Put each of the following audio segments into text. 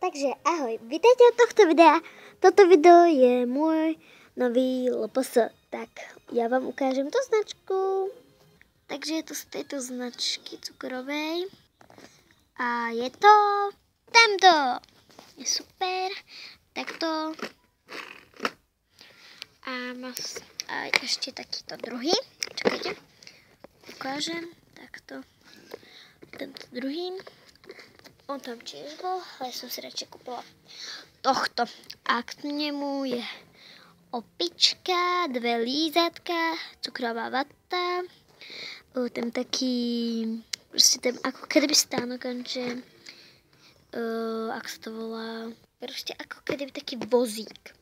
Takže ahoj, vítejte u tohto videa. Toto video je môj nový LPS. Tak ja vám ukážem tú značku. Takže je to z tejto značky cukrovej. A je to tento. Je super. Takto. A má ešte takýto druhý. Čakajte. Ukážem. Takto. Tento druhý. On tam tiež bol, ale som si radšej kúpila tohto. A k nemu je opička, 2 lízatka, cukrová vata, ten taký, proste ten ako keby stánok, ako sa to volá, proste ako keby taký vozík.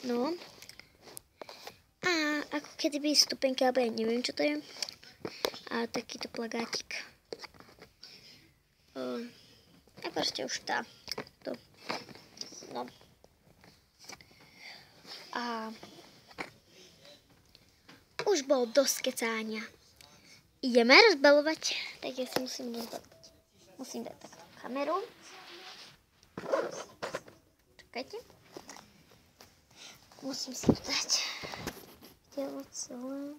No. A ako keby stupenka, alebo ja neviem, čo to je. A takýto plagátik. A proste už tá. To. No. A už bol dosť kecáňa. Ideme rozbalovať. Tak ja si musím rozbalovať. Musím dať takú kameru. Čakajte. Musím si dať telo celé.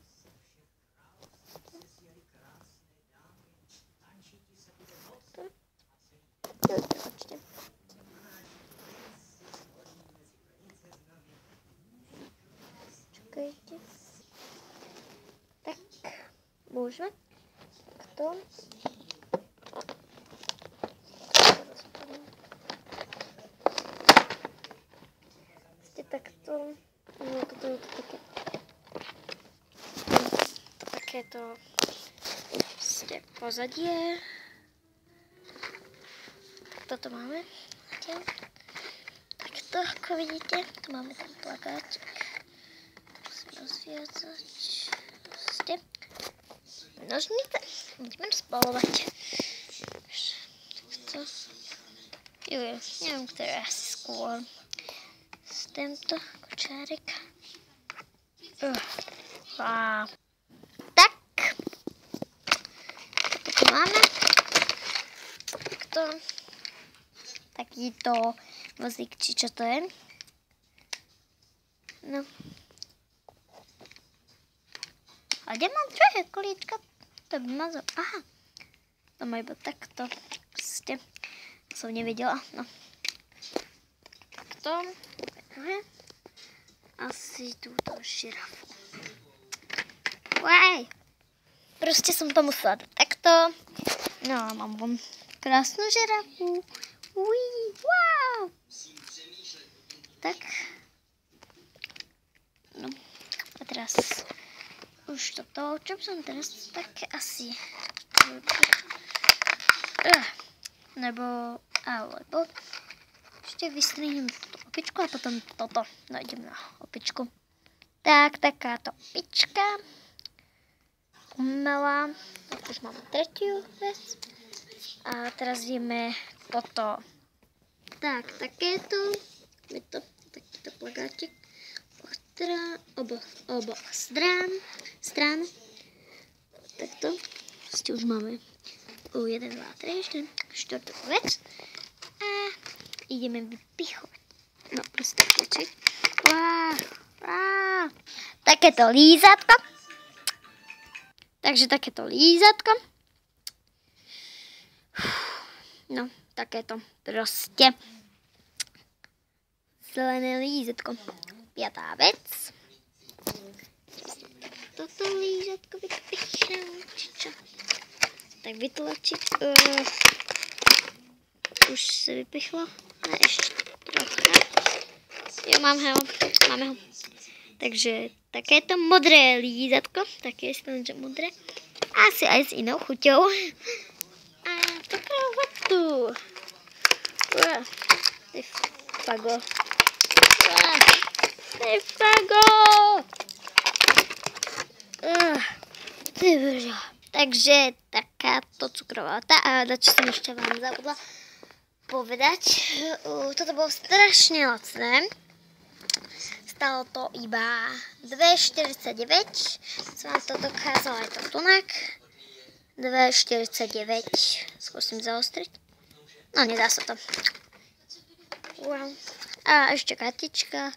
Čakajte. Tak, môžeme. Takto. Takto. No, toto je také. Takéto pozadie. Toto máme. Takto, ako vidíte, tu máme ten plagáček. Musím rozviazať. Nožnice. Budeme rozbalovať. Takto. Neviem, ktoré asi skôr. Tento kočárek. Tak. Toto máme. Takto. Takýto vozík, či čo to je. No. A kde mám druhé kolíčka? To by mazal. Aha. To má iba takto. Proste. Som nevedela. No. Takto. Asi túto žirafu. Uaj. Proste som to musela dať takto. No a mám vám krásnu žirafu. Uí, wow. Tak. No. A teraz už toto, čo som teraz také asi. Alebo ešte vystrihnem túto opičku a potom toto. No idem na opičku. Tak, takáto opička. Umelá. Už máme tretiu vec. A teraz ideme toto. Tak, takéto. Je to takýto plagátik. Oboch strán. Takto. Proste už máme 1, 2, 3, 4 vec. A ideme vypichovať. No, proste taký. Takéto lízatko. Takže takéto lízatko. No, takéto proste. Zelené lízatko. 5. vec. Toto lízatko vypichám. Či čo? Tak vytlačiť. Už sa vypichlo. No, ešte trocha. Jo, máme ho. Takže takéto modré lízatko. Také je modré. Asi aj s inou chuťou. A takovou vatu. To je fago. Takže takáto cukrová vata. A čo som ešte vám zabudla povedať. Toto bolo strašne lacné. Stalo to iba 2,49. Som vám to dokázala aj to tunak. 2,49. Skúsim zaostriť. No, nedá sa to. Wow. A ešte kartička.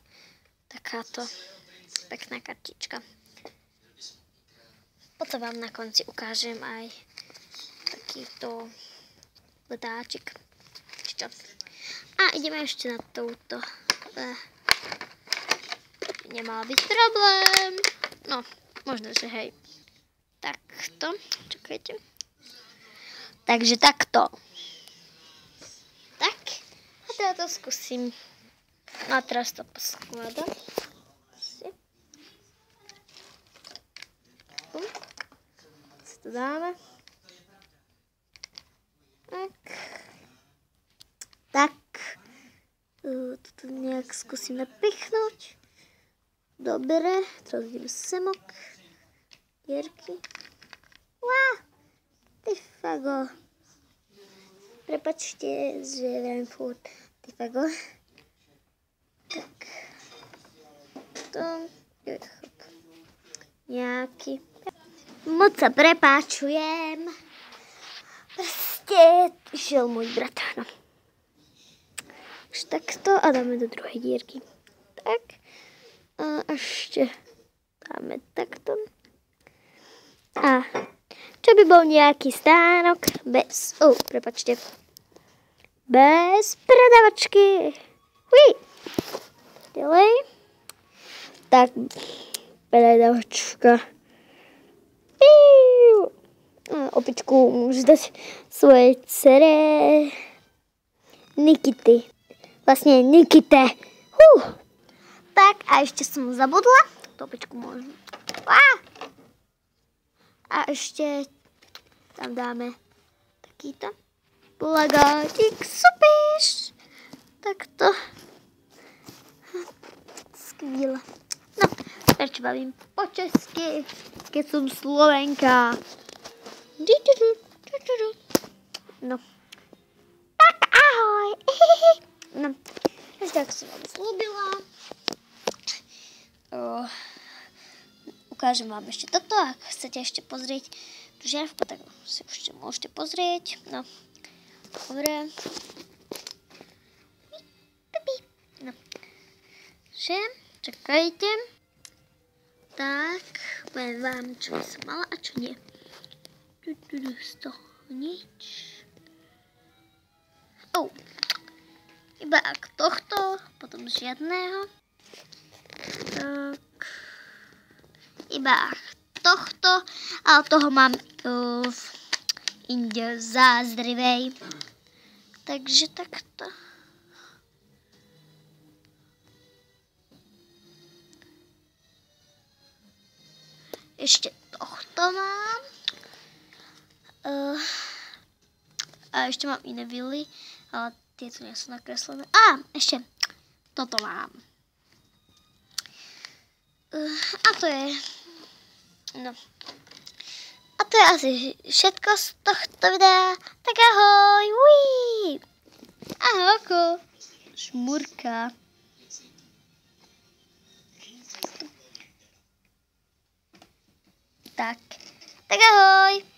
Takáto pekná kartička. Potom vám na konci ukážem aj takýto letáčik. Čo? A ideme ešte na touto. Nemal byť problém. No, možno, že hej. Takto. Čakajte. Takže takto. Tak. A teda to skúsim. A teraz to poskladám. To dáme. Tak. Toto nejak skúsim napichnúť. Dobre. Teraz ideme semok. Dierky. Wow. Ty fago. Prepačte, že viem furt. Ty fago. Tak. To je nejaký. Moc sa prepáčujem. Proste išiel môj brat. No. Už takto a dáme do druhej dierky. Tak. A ešte dáme takto. A čo by bol nejaký stánok bez. Prepáčte. Bez predavačky. Hui. Ďalej. Tak. Predavačka. Opičku môžeš dať svojej dcere Nikity. Vlastne Nikite. Tak a ešte som zabudla. Tú opičku môžem. A ešte tam dáme takýto plagátik. Super. Takto. Skvíle. No, prečo bavím po česky, keď som Slovenka. No. Tak ahoj. No, ešte ak som vám slúbila. Ukážem vám ešte toto, ak chcete ešte pozrieť tú žiarivku, tak si ešte môžete pozrieť. No, dobre. No, čakajte. Tak, poviem vám, čo by som mala a čo nie. Z toho nič. Iba ak tohto, potom žiadného. Tak. Iba ak tohto, ale toho mám inde v Zázdrivej. Takže takto. Ešte tohto mám. A ešte mám iné vily, ale tieto nie sú nakreslené. Ešte toto mám. A to je... No. A to je asi všetko z tohto videa. Tak ahoj. Uí. Ahojko. Šmurka. Tak ahoj.